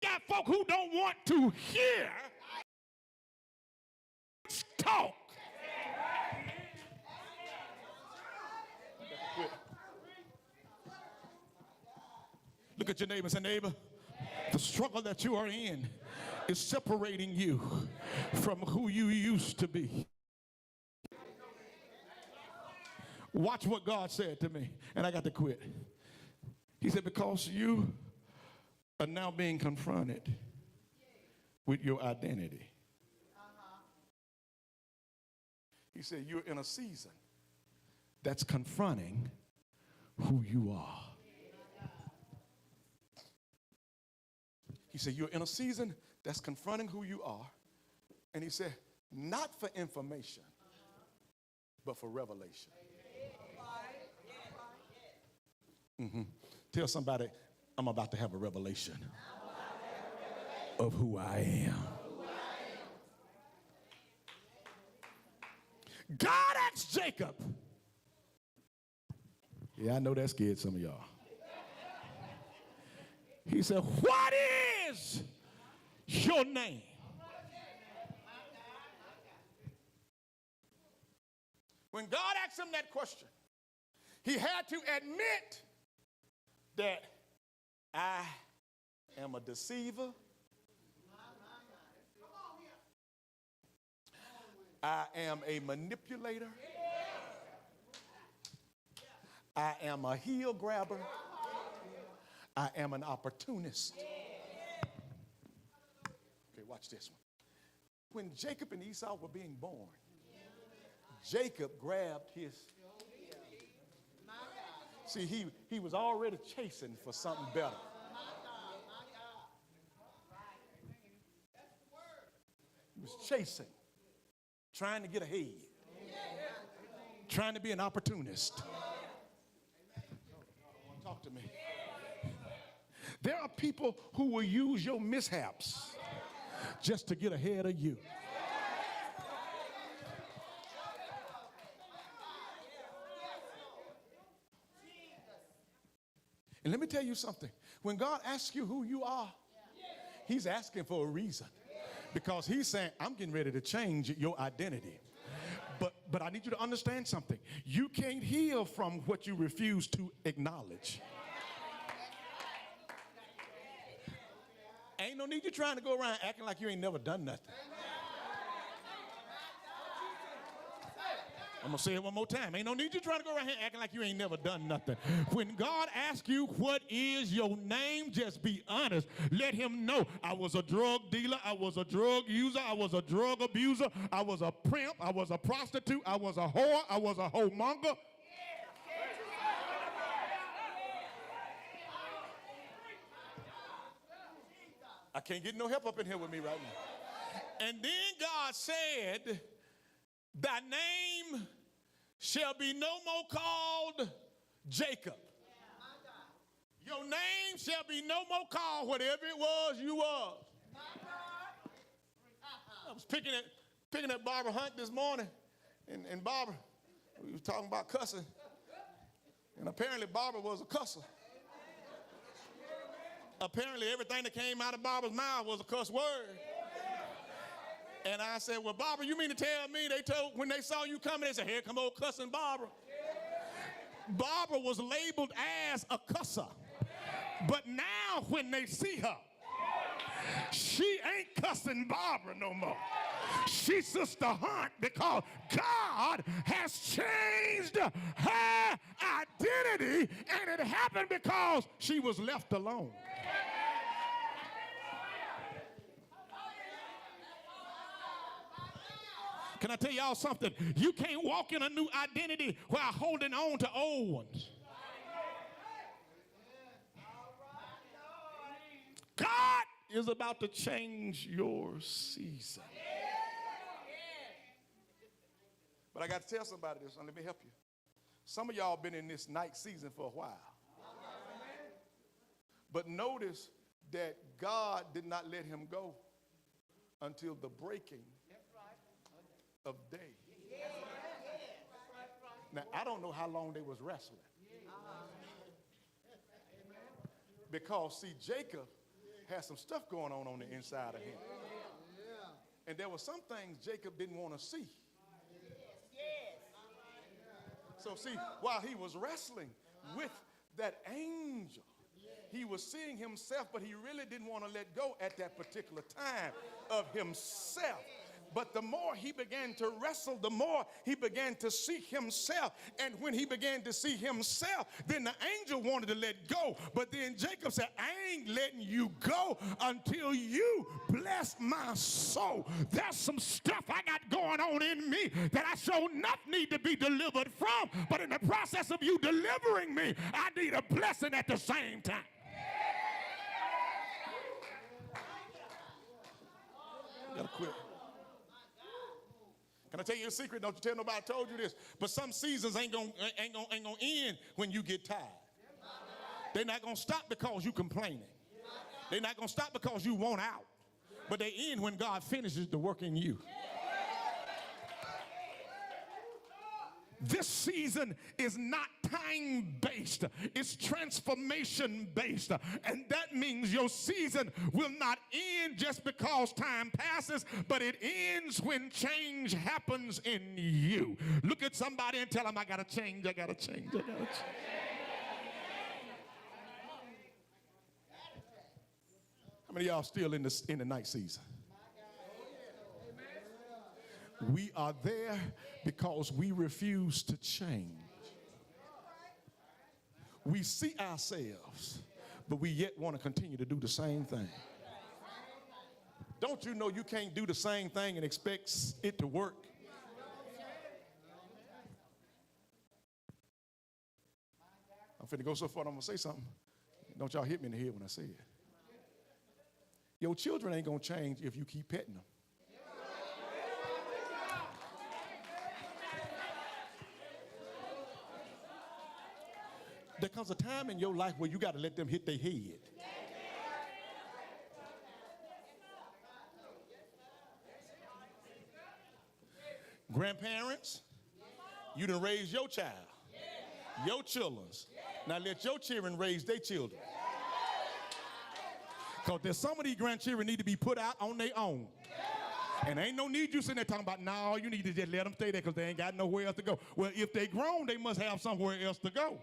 Got folk who don't want to hear talk. Look at your neighbor and say, neighbor, the struggle that you are in is separating you from who you used to be. Watch what God said to me, and I got to quit. He said, because you are now being confronted with your identity. He said, you're in a season that's confronting who you are. He said, you're in a season that's confronting who you are. And he said, not for information, but for revelation. Tell somebody, I'm about to have a revelation of who I am. God asked Jacob. Yeah, I know that scared some of y'all. He said, what is your name? When God asked him that question, he had to admit that I am a deceiver. I am a manipulator. I am a heel grabber. I am an opportunist. Okay, watch this one. When Jacob and Esau were being born, Jacob grabbed his. See, he was already chasing for something better. He was chasing, trying to get ahead, trying to be an opportunist. Talk to me. There are people who will use your mishaps just to get ahead of you. And let me tell you something. When God asks you who you are, he's asking for a reason. Because he's saying, I'm getting ready to change your identity. But I need you to understand something. You can't heal from what you refuse to acknowledge. Ain't no need you trying to go around acting like you ain't never done nothing. I'm going to say it one more time. Ain't no need you trying to go around here acting like you ain't never done nothing. When God asks you what is your name, just be honest. Let him know. I was a drug dealer. I was a drug user. I was a drug abuser. I was a pimp. I was a prostitute. I was a whore. I was a homemonger. I can't get no help up in here with me right now. And then God said, thy name shall be no more called Jacob. Your name shall be no more called whatever it was you was. I was picking at Barbara Hunt this morning, and Barbara, we were talking about cussing, and apparently Barbara was a cusser. Apparently everything that came out of Barbara's mouth was a cuss word. And I said, well, Barbara, you mean to tell me when they saw you coming, they said, here come old cussing Barbara. Barbara was labeled as a cusser. But now when they see her, she ain't cussing Barbara no more. She's Sister Hunt because God has changed her identity, and it happened because she was left alone. Can I tell y'all something? You can't walk in a new identity while holding on to old ones. God is about to change your season. But I got to tell somebody this, and let me help you. Some of y'all been in this night season for a while. But notice that God did not let him go until the breaking of day. Now, I don't know how long they was wrestling. Because, see, Jacob had some stuff going on the inside of him. And there were some things Jacob didn't want to see. So see, while he was wrestling with that angel, he was seeing himself, but he really didn't want to let go at that particular time of himself. But the more he began to wrestle, the more he began to see himself. And when he began to see himself, then the angel wanted to let go. But then Jacob said, I ain't letting you go until you bless my soul. There's some stuff I got going on in me that I sure enough need to be delivered from. But in the process of you delivering me, I need a blessing at the same time. You gotta quit. Can I tell you a secret? Don't you tell nobody I told you this. But some seasons ain't gonna end when you get tired. They're not gonna stop because you complaining. They're not gonna stop because you want out. But they end when God finishes the work in you. This season is not time-based. It's transformation-based. And that means your season will not end just because time passes, but it ends when change happens in you. Look at somebody and tell them, I got to change, I got to change, I got to change. How many of y'all still in the night season? We are there because we refuse to change. We see ourselves, but we yet want to continue to do the same thing. Don't you know you can't do the same thing and expect it to work? I'm finna go so far, I'm gonna say something. Don't y'all hit me in the head when I say it. Your children ain't gonna change if you keep petting them. There comes a time in your life where you got to let them hit their head. Grandparents, you done raise your child, your children. Now let your children raise their children. Because there's some of these grandchildren need to be put out on their own. And ain't no need you sitting there talking about, no, you need to just let them stay there because they ain't got nowhere else to go. Well, if they grown, they must have somewhere else to go.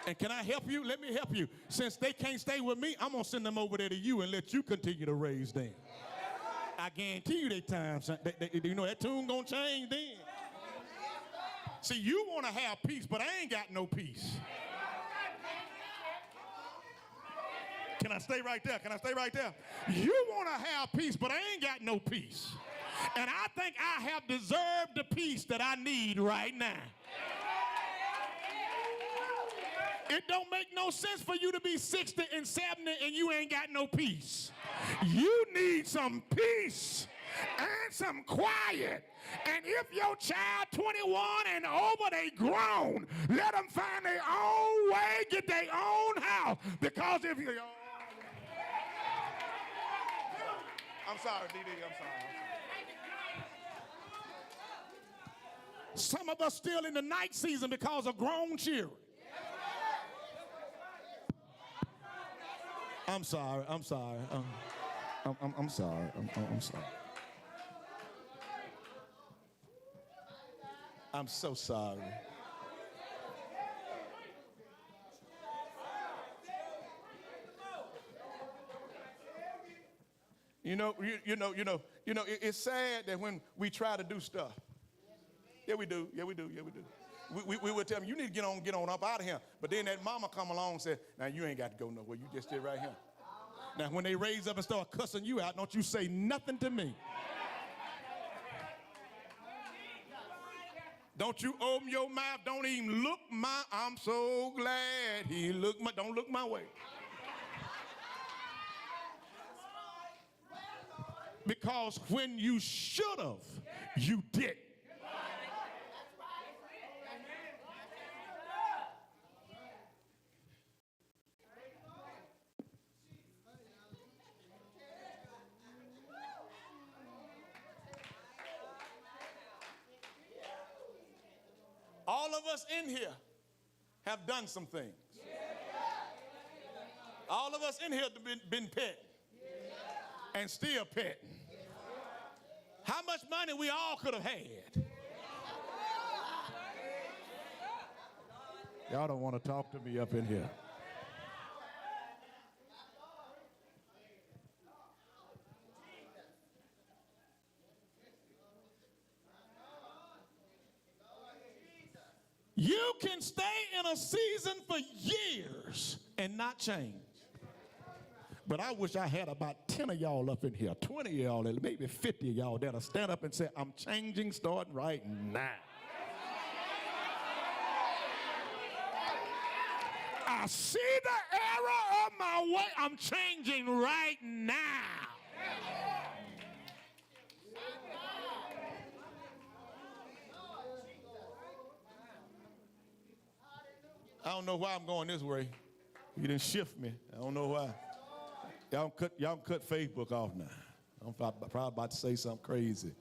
And can I help you? Let me help you. Since they can't stay with me, I'm going to send them over there to you and let you continue to raise them. I guarantee you that tune going to change then. See, you want to have peace, but I ain't got no peace. Can I stay right there? Can I stay right there? You want to have peace, but I ain't got no peace. And I think I have deserved the peace that I need right now. It don't make no sense for you to be 60 and 70 and you ain't got no peace. You need some peace and some quiet. And if your child 21 and over, they grown, let them find their own way, get their own house. Because if you... I'm sorry, DD, I'm sorry. Some of us still in the night season because of grown children. I'm sorry. I'm sorry. I'm sorry. I'm sorry. I'm so sorry. It's sad that when we try to do stuff. Yeah, we do. We would tell them, you need to get on up out of here. But then that mama come along and said, now you ain't got to go nowhere. You just stay right here. Now, when they raise up and start cussing you out, don't you say nothing to me. Don't you open your mouth. Don't even look I'm so glad he looked don't look my way. Because when you should have, you didn't. All of us in here have done some things. All of us in here have been petting and still petting. How much money we all could have had. Y'all don't want to talk to me up in here. You can stay in a season for years and not change. But I wish I had about 10 of y'all up in here, 20 of y'all, and maybe 50 of y'all that'll stand up and say, I'm changing starting right now. I see the error of my way. I'm changing right now. I don't know why I'm going this way. You didn't shift me. I don't know why. Y'all cut Facebook off now. I'm probably about to say something crazy.